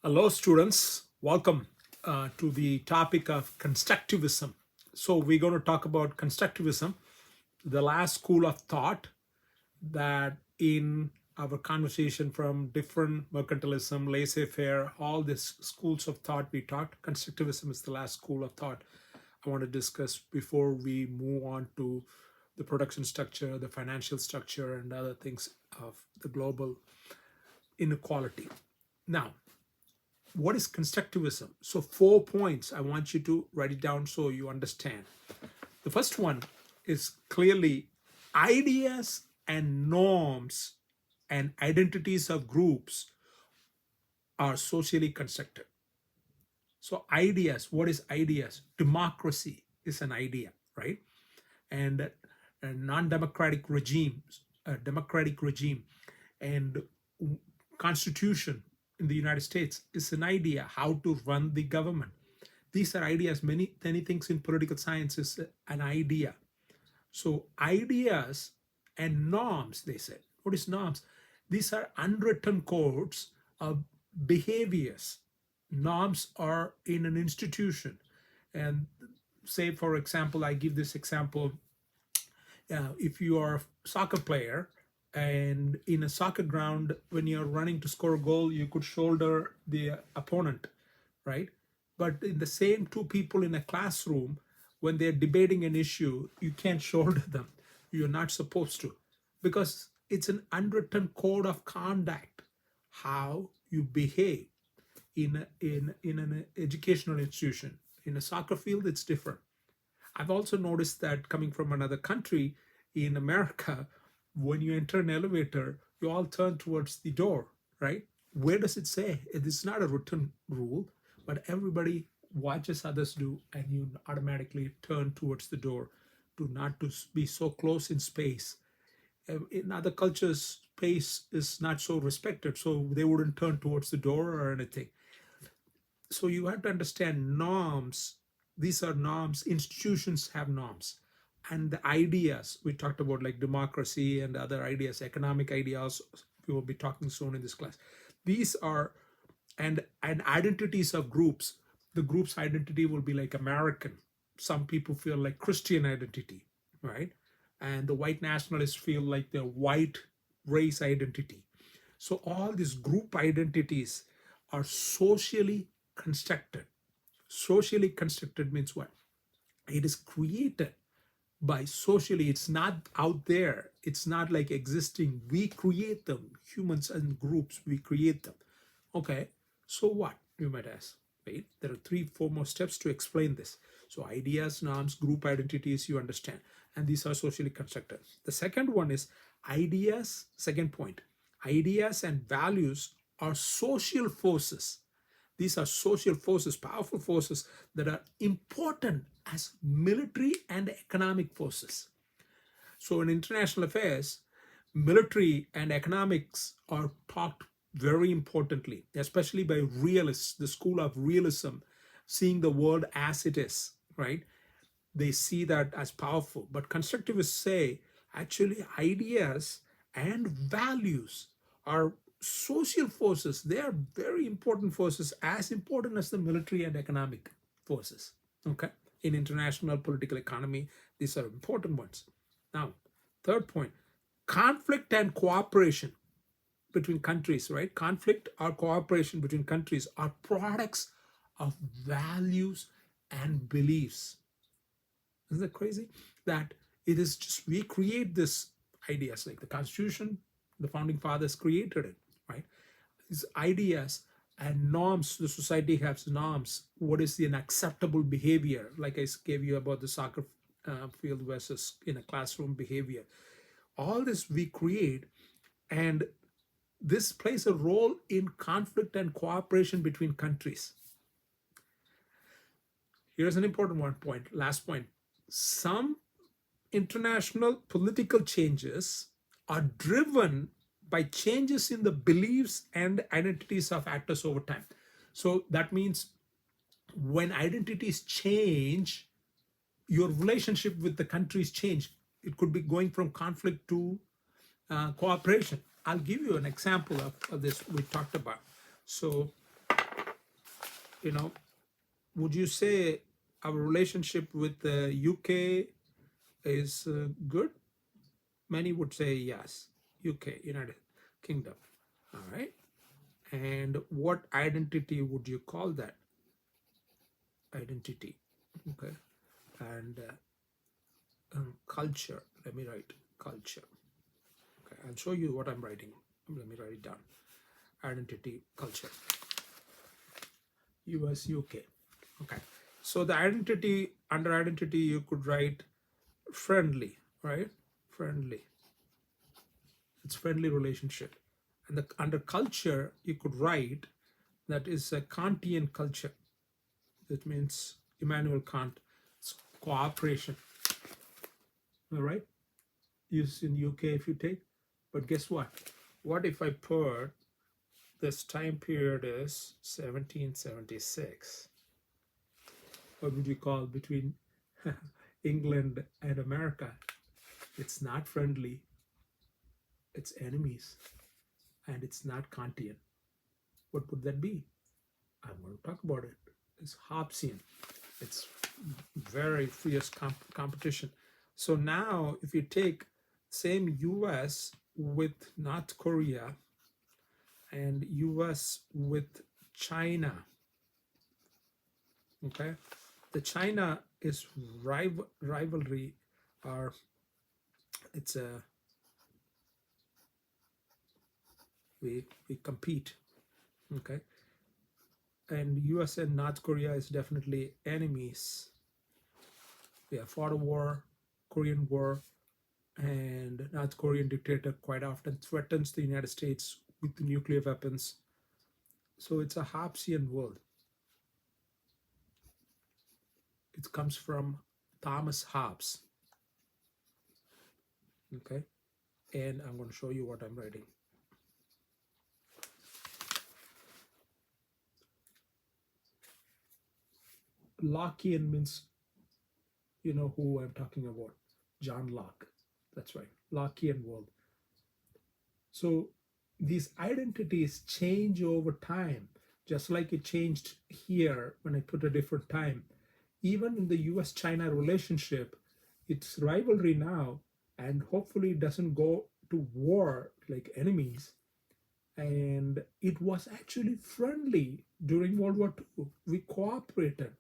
Hello, students. Welcome to the topic of constructivism. So, we're going to talk about constructivism, the last school of thought that in our conversation from different mercantilism, laissez faire, all these schools of thought we talked. Constructivism is the last school of thought I want to discuss before we move on to the production structure, the financial structure, and other things of the global inequality. Now, what is constructivism? So 4 points I want you to write it down so you understand. The first one is clearly ideas and norms and identities of groups are socially constructed. So ideas, what is ideas? Democracy is an idea, right? And a non-democratic regimes, a democratic regime, and constitution in the United States is an idea how to run the government. These are ideas. Many things in political science is an idea. So ideas and norms, they said. What is norms? These are unwritten codes of behaviors. Norms are in an institution. And say, for example, I give this example. If you are a soccer player and in a soccer ground, when you're running to score a goal, you could shoulder the opponent, right? But in the same two people in a classroom, when they're debating an issue, you can't shoulder them. You're not supposed to, because it's an unwritten code of conduct, how you behave in an educational institution. In a soccer field, it's different. I've also noticed that coming from another country, in America, when you enter an elevator, you all turn towards the door, right? Where does it say? It is not a written rule, but everybody watches others do, and you automatically turn towards the door to not to be so close in space. In other cultures, space is not so respected, so they wouldn't turn towards the door or anything. So you have to understand norms. These are norms. Institutions have norms. And the ideas we talked about, like democracy and other ideas, economic ideas, we will be talking soon in this class. These are, and identities of groups. The group's identity will be like American. Some people feel like Christian identity, right? And the white nationalists feel like their white race identity. So all these group identities are socially constructed. Socially constructed means what? It is created by socially. It's not out there. It's not like existing. We create them. Humans and groups, we create them. Okay, so what? You might ask. Wait, there are 3-4 more steps to explain this. So ideas, norms, group identities, you understand. And these are socially constructed. The second one is ideas. Second point, ideas and values are social forces. These are social forces, powerful forces that are important as military and economic forces. So in international affairs, military and economics are taught very importantly, especially by realists, the school of realism, seeing the world as it is, right? They see that as powerful. But constructivists say actually ideas and values are social forces. They are very important forces, as important as the military and economic forces. Okay, in international political economy, these are important ones. Now, third point, conflict and cooperation between countries, right? Conflict or cooperation between countries are products of values and beliefs. Isn't that crazy? That it is just, we create this ideas like the Constitution, the founding fathers created it, right? These ideas and norms, the society has norms. What is an acceptable behavior? Like I gave you about the soccer field versus in a classroom behavior. All this we create, and this plays a role in conflict and cooperation between countries. Here's an important one point, last point. Some international political changes are driven by changes in the beliefs and identities of actors over time. So that means when identities change, your relationship with the countries change. It could be going from conflict to cooperation. I'll give you an example of this we talked about. So you know, would you say our relationship with the UK is good? Many would say yes. UK, United Kingdom. All right. And what identity would you call that? Identity. Okay. And culture. Let me write culture. Okay. I'll show you what I'm writing. Let me write it down. Identity, culture. US, UK. Okay. So the identity, under identity, you could write friendly, right? Friendly. It's friendly relationship. And under culture, you could write that is a Kantian culture. That means Immanuel Kant. It's cooperation. All right. Used in UK if you take. But guess what? What if I put this time period is 1776? What would you call between England and America? It's not friendly. It's enemies. And it's not Kantian. What would that be? I'm going to talk about it. It's Hobbesian. It's very fierce competition. So now if you take same US with North Korea and US with China, okay, the China is rivalry, or it's a we compete, okay, and US and North Korea is definitely enemies. We have fought a war, Korean War, and North Korean dictator quite often threatens the United States with the nuclear weapons. So it's a Hobbesian world. It comes from Thomas Hobbes. Okay, and I'm going to show you what I'm writing. Lockean means, you know who I'm talking about, John Locke. That's right, Lockean world. So these identities change over time, just like it changed here when I put a different time. Even in the US-China relationship, it's rivalry now, and hopefully it doesn't go to war like enemies. And it was actually friendly during World War II. We cooperated.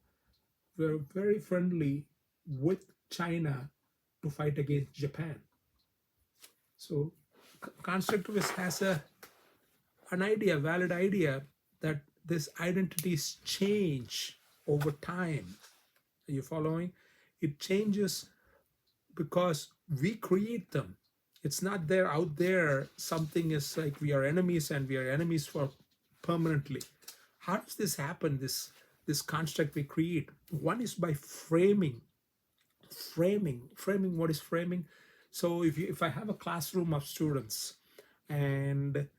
We were very friendly with China to fight against Japan. So constructivist has an idea, valid idea, that these identities change over time. Are you following? It changes because we create them. It's not there out there. Something is like we are enemies and we are enemies for permanently. How does this happen? This construct we create. One is by framing. Framing. What is framing? So if I have a classroom of students, and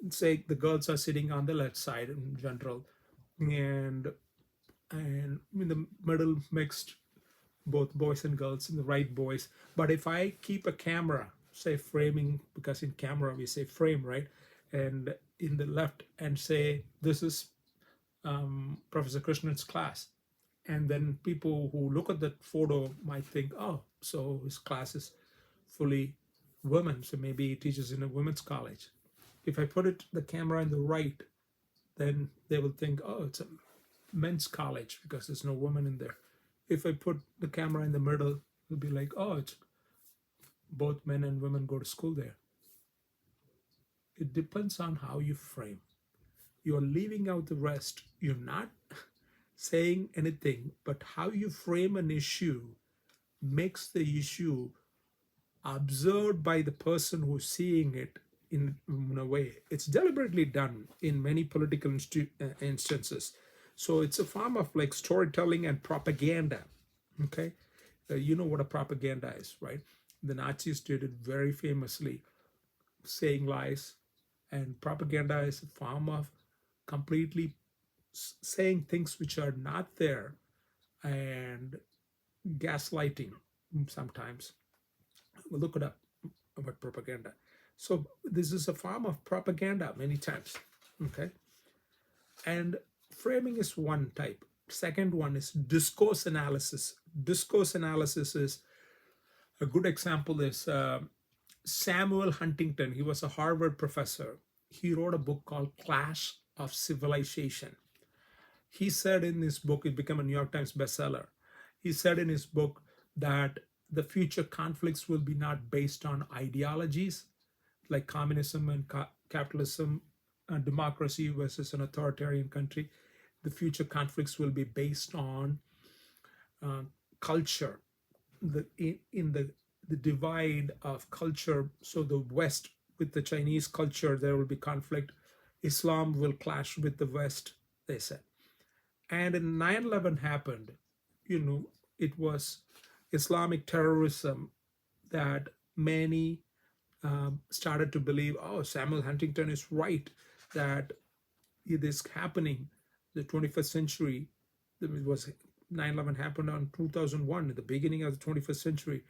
say the girls are sitting on the left side in general, and in the middle mixed, both boys and girls, in the right boys. But if I keep a camera, say framing, because in camera we say frame, right? And in the left, and say this is Professor Krishnan's class. And then people who look at that photo might think, oh, so his class is fully women, so maybe he teaches in a women's college. If I put the camera in the right, then they will think, oh, it's a men's college because there's no woman in there. If I put the camera in the middle, it'll be like, oh, it's both men and women go to school there. It depends on how you frame. You're leaving out the rest. You're not saying anything, but how you frame an issue makes the issue observed by the person who's seeing it in a way. It's deliberately done in many political instances. So it's a form of like storytelling and propaganda. Okay, you know what a propaganda is, right? The Nazis did it very famously, saying lies, and propaganda is a form of completely saying things which are not there, and gaslighting sometimes. We'll look it up about propaganda. So this is a form of propaganda many times. Okay, and framing is one type. Second one is discourse analysis. Discourse analysis is a good example is Samuel Huntington. He was a Harvard professor. He wrote a book called Clash of Civilization. He said in his book, it became a New York Times bestseller. He said in his book that the future conflicts will be not based on ideologies like communism and capitalism and democracy versus an authoritarian country. The future conflicts will be based on uh, culture, in the divide of culture. So the West with the Chinese culture, there will be conflict. Islam will clash with the West, they said. And in 9/11 happened, you know, it was Islamic terrorism that many started to believe, oh, Samuel Huntington is right, that it is happening. The 21st century, it was 9/11 happened on 2001, at the beginning of the 21st century.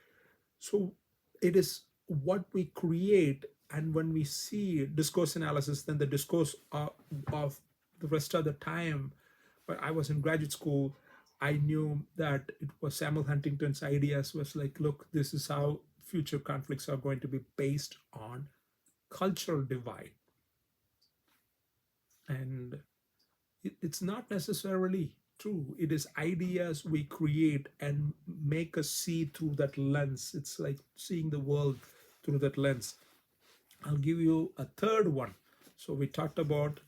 So it is what we create, and when we see discourse analysis, then the discourse of the rest of the time. But I was in graduate school, I knew that it was Samuel Huntington's ideas was like, look, this is how future conflicts are going to be based on cultural divide. And it's not necessarily true. It is ideas we create and make us see through that lens. It's like seeing the world through that lens. I'll give you a third one. So we talked about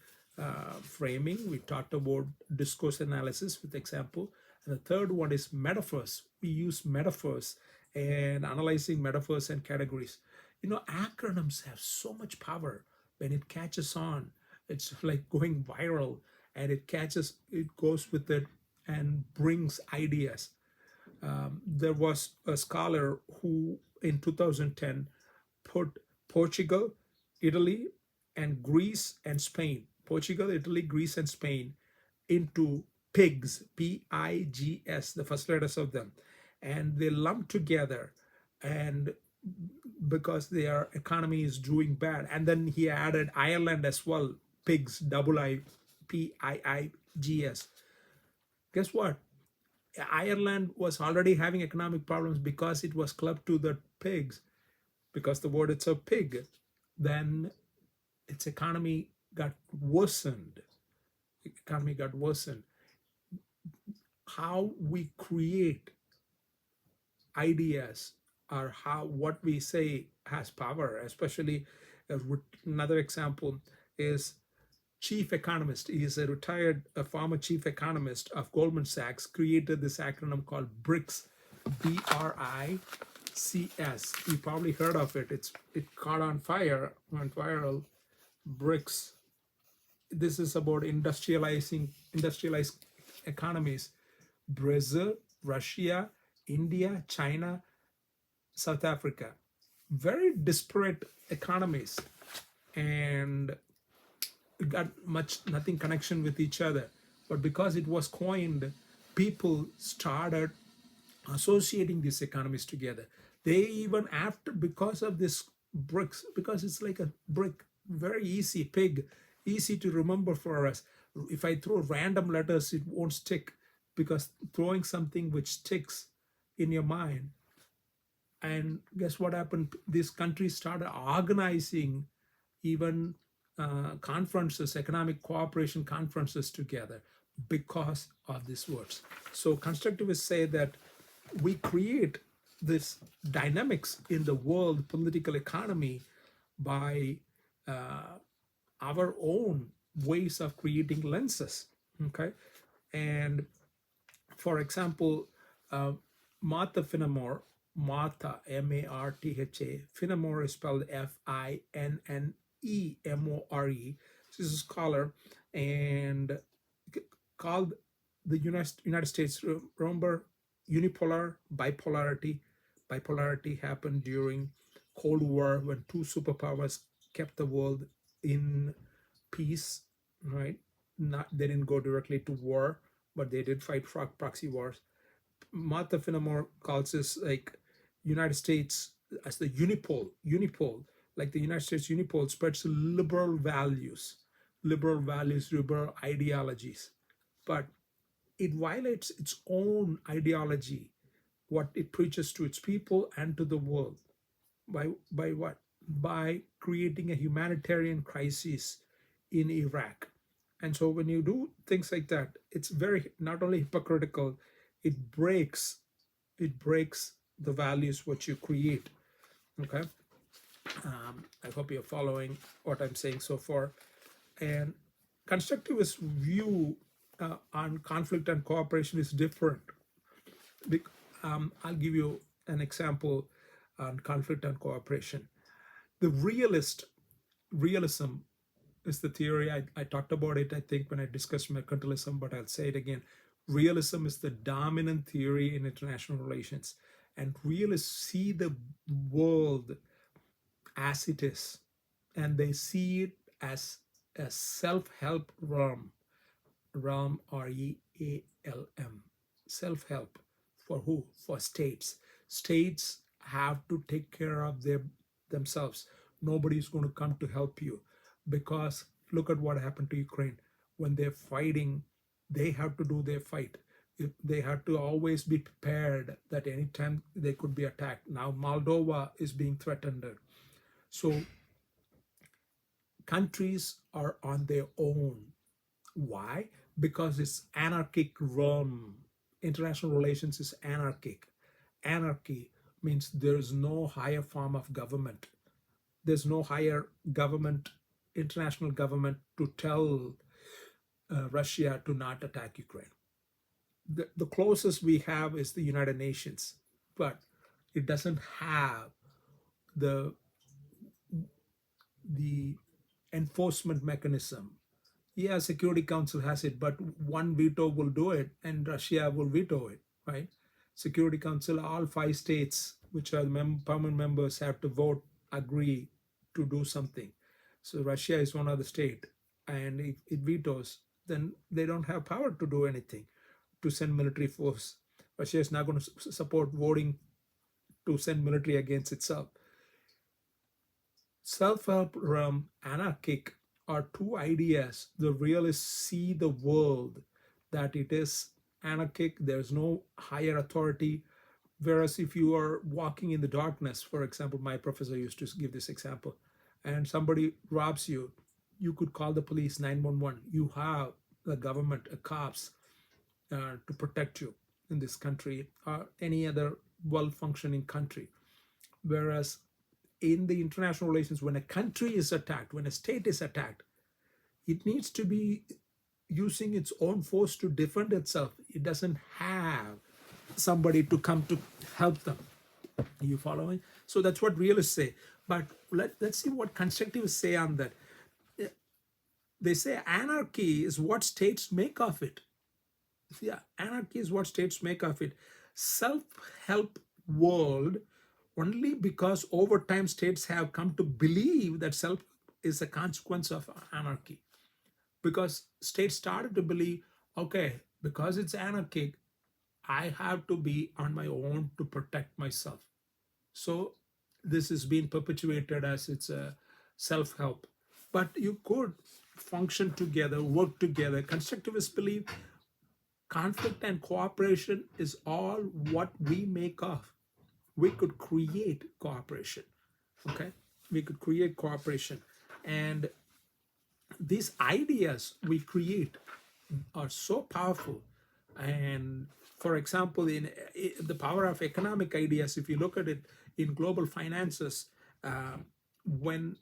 framing, we talked about discourse analysis with example, and the third one is metaphors. We use metaphors and analyzing metaphors and categories. Acronyms have so much power when it catches on. It's like going viral, and it goes with it and brings ideas. There was a scholar who in 2010 put Portugal, Italy, and Greece and Spain, Portugal, Italy, Greece, and Spain into pigs, PIGS, the first letters of them, and they lumped together, and because their economy is doing bad. And then he added Ireland as well, pigs, IPIIGS. Guess what? Ireland was already having economic problems because it was clubbed to the pigs, because the word itself pig. Then its economy got worsened. Economy got worsened. How we create ideas, or how what we say has power. Especially another example is chief economist. He is a former chief economist of Goldman Sachs, created this acronym called BRICS, BRICS. You probably heard of it. It caught on fire, went viral. BRICS. This is about industrialized economies. Brazil, Russia, India, China, South Africa. Very disparate economies, and it got nothing connection with each other. But because it was coined, people started associating these economies together. They even after, because of this bricks, because it's like a brick, very easy, pig, easy to remember for us. If I throw random letters, it won't stick, because throwing something which sticks in your mind. And guess what happened? These countries started organizing even conferences, economic cooperation conferences together because of these words. So constructivists say that we create this dynamics in the world political economy by our own ways of creating lenses. Okay, and for example, Martha Finnemore, Martha, Martha, Finnemore is spelled Finnmore. She's a scholar and called the United States, remember, unipolar, bipolarity. Bipolarity happened during Cold War when two superpowers kept the world in peace, right? They didn't go directly to war, but they did fight proxy wars. Martha Finnemore calls this like United States as the unipole, like the United States unipole spreads liberal values, liberal ideologies. but it violates its own ideology, what it preaches to its people and to the world. By what? By creating a humanitarian crisis in Iraq. And so when you do things like that, it's very not only hypocritical, it breaks it breaks the values what you create. Okay. I hope you're following what I'm saying so far. And constructivist view on conflict and cooperation is different. I'll give you an example on conflict and cooperation. The realism is the theory. I talked about it, I think, when I discussed mercantilism, but I'll say it again. Realism is the dominant theory in international relations. And realists see the world as it is, and they see it as a self-help realm, REALM, self-help. For who? For states. States have to take care of themselves. Nobody's going to come to help you, because look at what happened to Ukraine. When they're fighting, they have to do their fight. They have to always be prepared that anytime they could be attacked. Now Moldova is being threatened. So countries are on their own. Why? Because it's anarchic realm. International relations is anarchic. Anarchy means there's no higher form of government. There's no higher government, international government, to tell Russia to not attack Ukraine. The closest we have is the United Nations, but it doesn't have the enforcement mechanism. Yeah, Security Council has it, but one veto will do it, and Russia will veto it, right? Security Council, all 5 states, which are permanent members, have to vote, agree to do something. So Russia is one of the state, and if it vetoes, then they don't have power to do anything, to send military force. Russia is not going to support voting to send military against itself. Self-help realm, anarchic, are two ideas. The realists see the world that it is anarchic. There's no higher authority. Whereas if you are walking in the darkness, for example, my professor used to give this example, and somebody robs you, you could call the police, 911. You have the government, cops, to protect you in this country or any other well-functioning country. Whereas in the international relations, when a country is attacked, when a state is attacked, it needs to be using its own force to defend itself. It doesn't have somebody to come to help them. Are you following? So that's what realists say. But let's see what constructivists say on that. They say anarchy is what states make of it. Yeah, anarchy is what states make of it. Self-help world only because over time states have come to believe that self is a consequence of anarchy. Because states started to believe, okay, because it's anarchic, I have to be on my own to protect myself. So this is being perpetuated as it's a self-help. But you could function together, work together. Constructivists believe conflict and cooperation is all what we make of. We could create cooperation. Okay, we could create cooperation, and these ideas we create are so powerful. And for example, in the power of economic ideas, if you look at it in global finances, when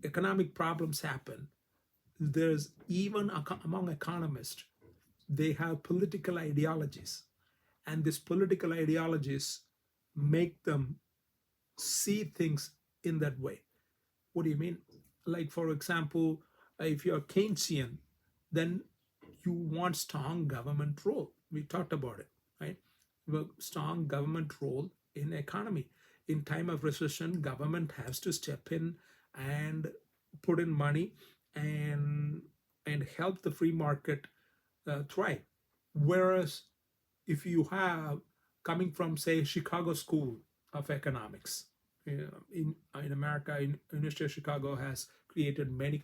economic problems happen, there's even among economists, they have political ideologies, and these political ideologies make them see things in that way. What do you mean? Like, for example, if you're Keynesian, then you want strong government role. We talked about it, right? Strong government role in economy. In time of recession, government has to step in and put in money and help the free market thrive. Whereas if you have coming from, say, Chicago School of Economics, in America, University of Chicago has created many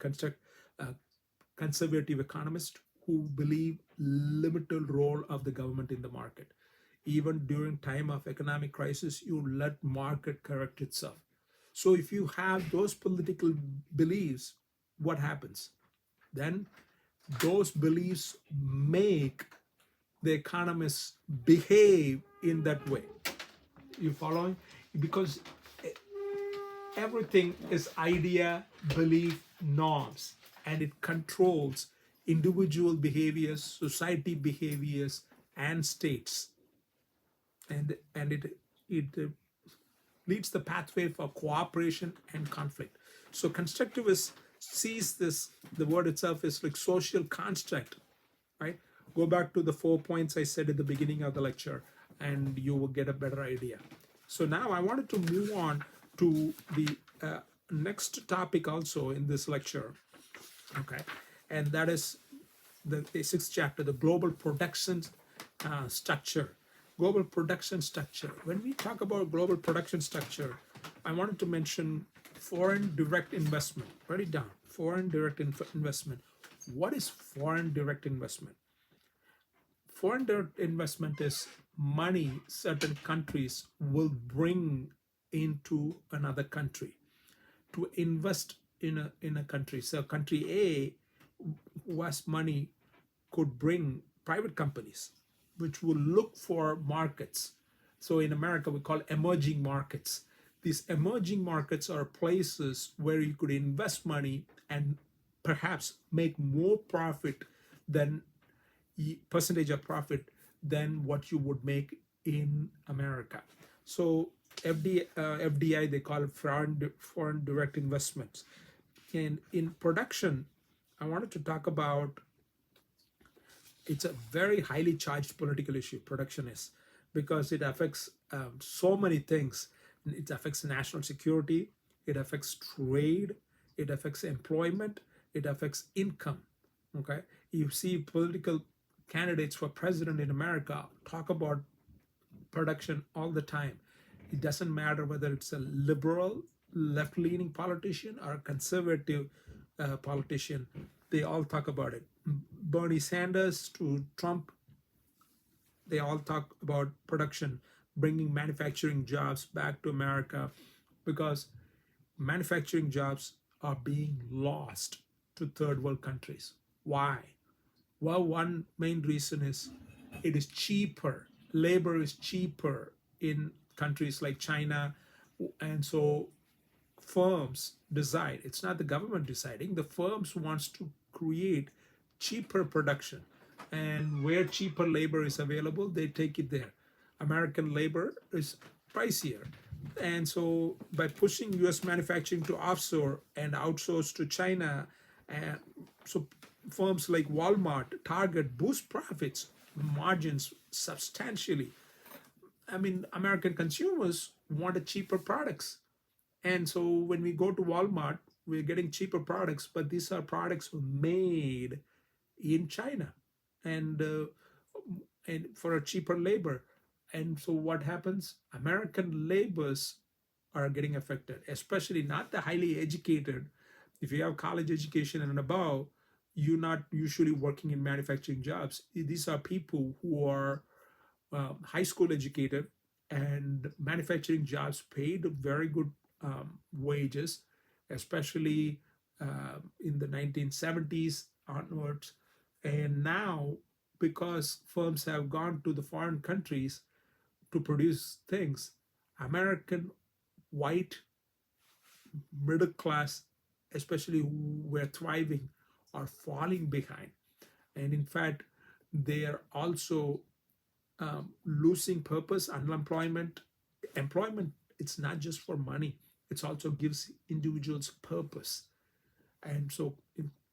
conservative economists who believe limited role of the government in the market. Even during time of economic crisis, you let market correct itself. So if you have those political beliefs, what happens? Then those beliefs make the economists behave in that way. You following? Because everything is idea, belief, norms, and it controls individual behaviors, society behaviors, and states. And it leads the pathway for cooperation and conflict. So constructivist sees this, the word itself is like social construct, right? Go back to the 4 points I said at the beginning of the lecture, and you will get a better idea. So now I wanted to move on to the next topic also in this lecture, okay? And that is the sixth chapter, the global production structure. Global production structure. When we talk about global production structure, I wanted to mention foreign direct investment. Write it down. Foreign direct investment. What is foreign direct investment? Foreign direct investment is money certain countries will bring into another country to invest in a country. So country A who has money could bring private companies which will look for markets. So in America, we call emerging markets. These emerging markets are places where you could invest money and perhaps make more profit than percentage of profit than what you would make in America. So FDI, they call it foreign direct investments. And in production, I wanted to talk about, it's a very highly charged political issue, production is, because it affects so many things. It affects national security, it affects trade, it affects employment, it affects income, okay? You see political candidates for president in America talk about production all the time. It doesn't matter whether it's a liberal, left-leaning politician or a conservative politician, they all talk about it. Bernie Sanders to Trump, they all talk about production, bringing manufacturing jobs back to America, because manufacturing jobs are being lost to third world countries. Why? Well, one main reason is it is cheaper. Labor is cheaper in countries like China. And so firms decide, it's not the government deciding, the firms wants to create cheaper production. And where cheaper labor is available, they take it there. American labor is pricier. And so by pushing US manufacturing to offshore and outsource to China, and so firms like Walmart, Target boost profits, margins substantially. I mean, American consumers wanted cheaper products. And so when we go to Walmart, we're getting cheaper products, but these are products made in China and and for a cheaper labor. And so what happens? American laborers are getting affected, especially not the highly educated. If you have college education and above, you're not usually working in manufacturing jobs. These are people who are high school educated, and manufacturing jobs paid very good wages, especially in the 1970s onwards. And now, because firms have gone to the foreign countries to produce things, American white middle class, especially who were thriving, are falling behind. And in fact, they are also losing purpose, unemployment. Employment, it's not just for money, it also gives individuals purpose. And so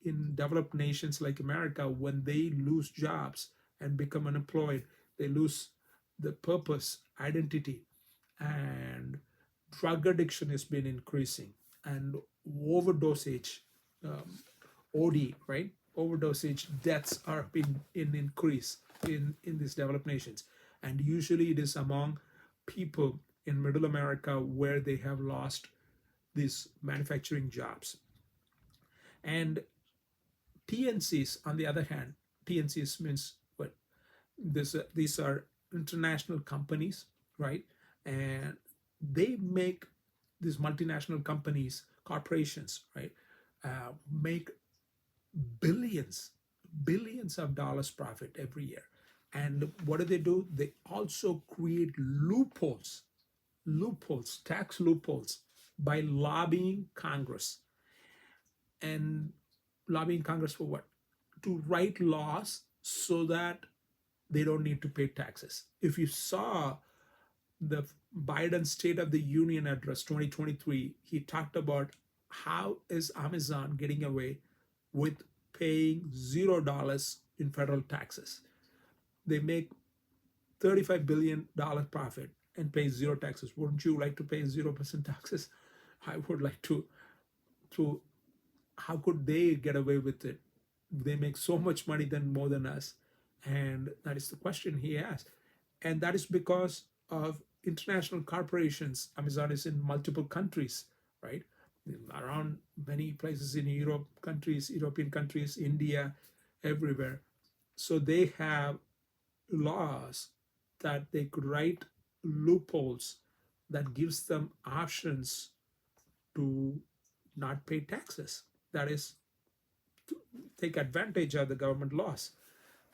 in developed nations like America, when they lose jobs and become unemployed, they lose the purpose, identity, and drug addiction has been increasing, and overdosage, OD, right? Overdosage deaths are being in increase in these developed nations, and usually it is among people in Middle America where they have lost these manufacturing jobs. And TNCs, on the other hand, TNCs means what? These are international companies, right? And they make these multinational companies, corporations, right? Make billions, billions of dollars profit every year. And what do? They also create loopholes, tax loopholes by lobbying Congress. And lobbying Congress for what? To write laws so that they don't need to pay taxes. If you saw the Biden State of the Union address 2023, he talked about how is Amazon getting away with paying $0 in federal taxes. They make $35 billion profit and pay zero taxes. Wouldn't you like to pay 0% taxes? I would like to. How could they get away with it? They make so much money than more than us. And that is the question he asked. And that is because of international corporations. Amazon is in multiple countries, right? Around many places in European countries, India, everywhere. So they have laws that they could write loopholes that gives them options to not pay taxes. That is, to take advantage of the government laws.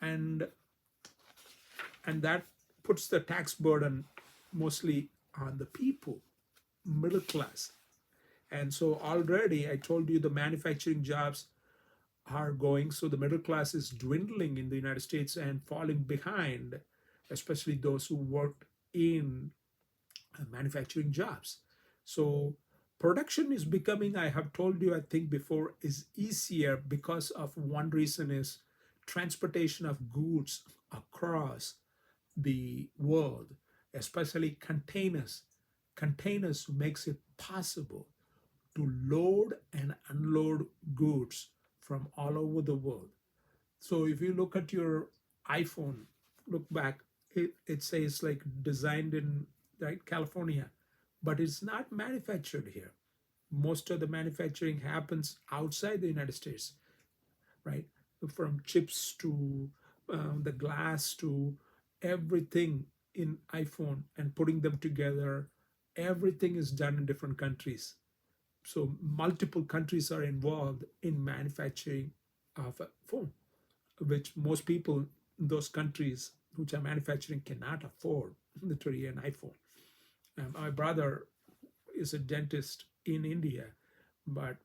And and that puts the tax burden mostly on the people, middle class. And so already I told you the manufacturing jobs are going, so the middle class is dwindling in the United States and falling behind, especially those who worked in manufacturing jobs. So production is becoming, I have told you, I think before, is easier because of one reason is transportation of goods across the world, especially containers. Containers makes it possible to load and unload goods from all over the world. So if you look at your iPhone, look back, it says like designed in, right, California, but it's not manufactured here. Most of the manufacturing happens outside the United States, right? From chips to the glass to everything in iPhone and putting them together, everything is done in different countries. So multiple countries are involved in manufacturing of a phone, which most people in those countries which are manufacturing cannot afford, literally an iPhone. My brother is a dentist in India, but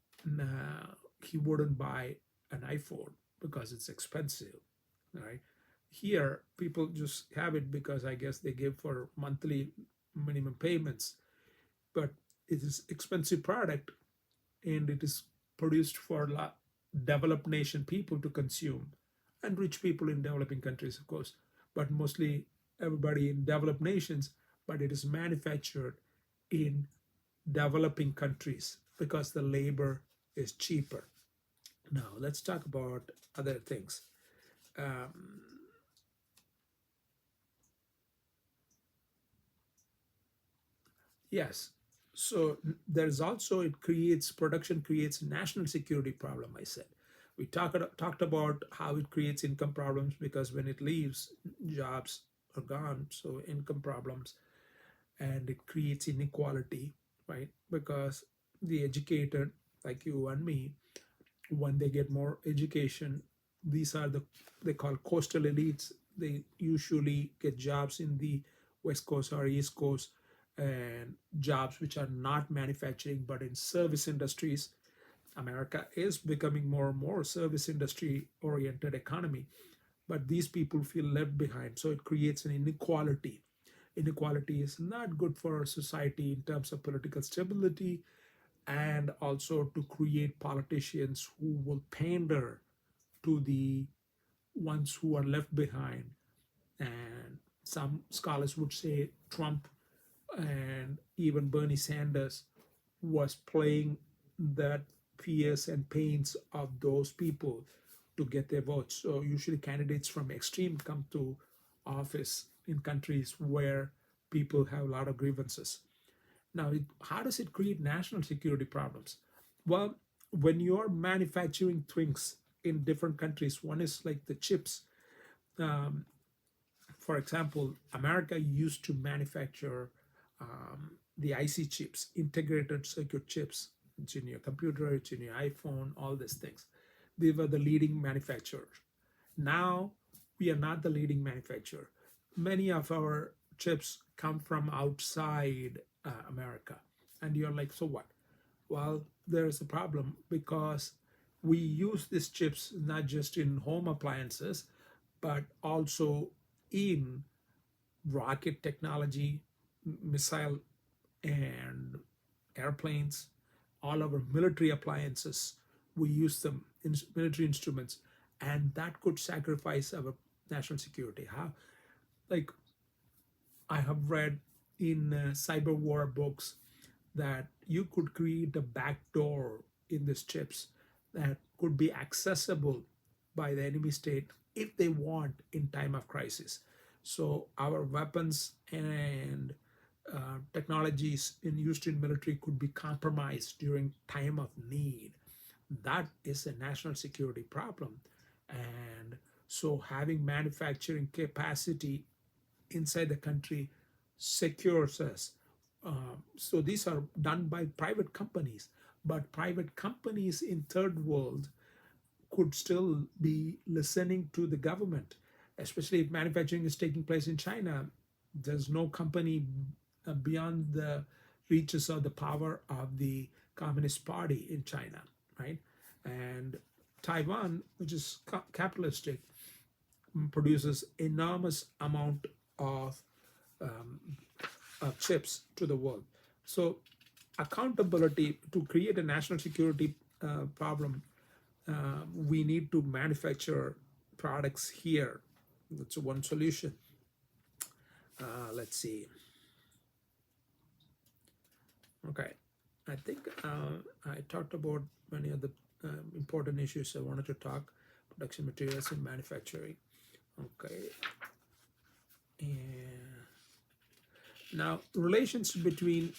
he wouldn't buy an iPhone because it's expensive, right? Here, people just have it because I guess they give for monthly minimum payments, but it is expensive product and it is produced for developed nation people to consume and rich people in developing countries, of course, but mostly everybody in developed nations, but it is manufactured in developing countries because the labor is cheaper. Now, let's talk about other things. Um, yes. So there's also, it creates, production creates national security problem, I said. We talked about how it creates income problems because when it leaves, jobs are gone, so income problems, and it creates inequality, right? Because the educated, like you and me, when they get more education, these are the, they call coastal elites. They usually get jobs in the West Coast or East Coast, and jobs which are not manufacturing but in service industries. America is becoming more and more service industry oriented economy, but these people feel left behind. So it creates an inequality. Inequality is not good for our society in terms of political stability, and also to create politicians who will pander to the ones who are left behind. And some scholars would say Trump and even Bernie Sanders was playing that fears and pains of those people to get their votes. So usually candidates from extreme come to office in countries where people have a lot of grievances. Now, how does it create national security problems? Well, when you're manufacturing things in different countries. One is like the chips. Um, for example, America used to manufacture the IC chips, integrated circuit chips. It's in your computer, it's in your iPhone, all these things. They were the leading manufacturer. Now we are not the leading manufacturer. Many of our chips come from outside America. And you're like, so what? Well, there's a problem because we use these chips not just in home appliances, but also in rocket technology, missile and airplanes, all our military appliances. We use them in military instruments, and that could sacrifice our national security. How? Like I have read in cyber war books that you could create a backdoor in these chips that could be accessible by the enemy state if they want in time of crisis. So our weapons and technologies used in military could be compromised during time of need. That is a national security problem. And so having manufacturing capacity inside the country secures us. So these are done by private companies, but private companies in third world could still be listening to the government, especially if manufacturing is taking place in China. There's no company beyond the reaches of the power of the Communist Party in China, right? And Taiwan, which is capitalistic, produces enormous amount of chips to the world. So accountability to create a national security problem, we need to manufacture products here. That's one solution. Let's see. Okay, I think I talked about many of the important issues I wanted to talk. Production materials and manufacturing. Okay, and now relations between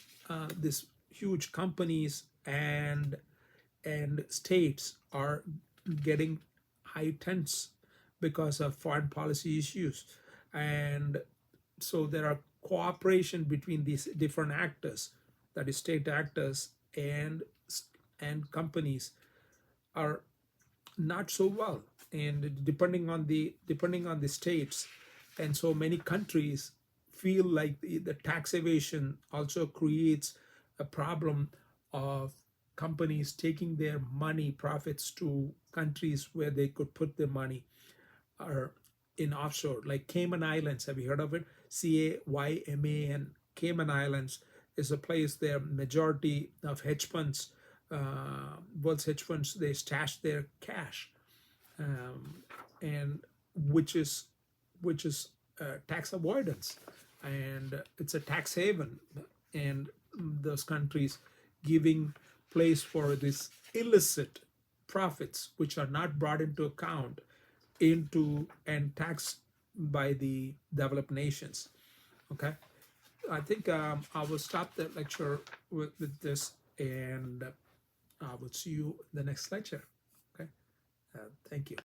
these huge companies and states are getting high tense because of foreign policy issues, and so there are cooperation between these different actors, that is state actors and companies, are not so well, and depending on the states. And so many countries feel like the tax evasion also creates a problem of companies taking their money profits to countries where they could put their money, or in offshore, like Cayman Islands. Have you heard of it? Cayman. Cayman Islands is a place there majority of hedge funds, world's hedge funds, they stash their cash, and which is tax avoidance, and it's a tax haven, and those countries giving place for this illicit profits which are not brought into account into and taxed by the developed nations. Okay, I think I will stop the lecture with this, and I will see you in the next lecture. Okay, thank you.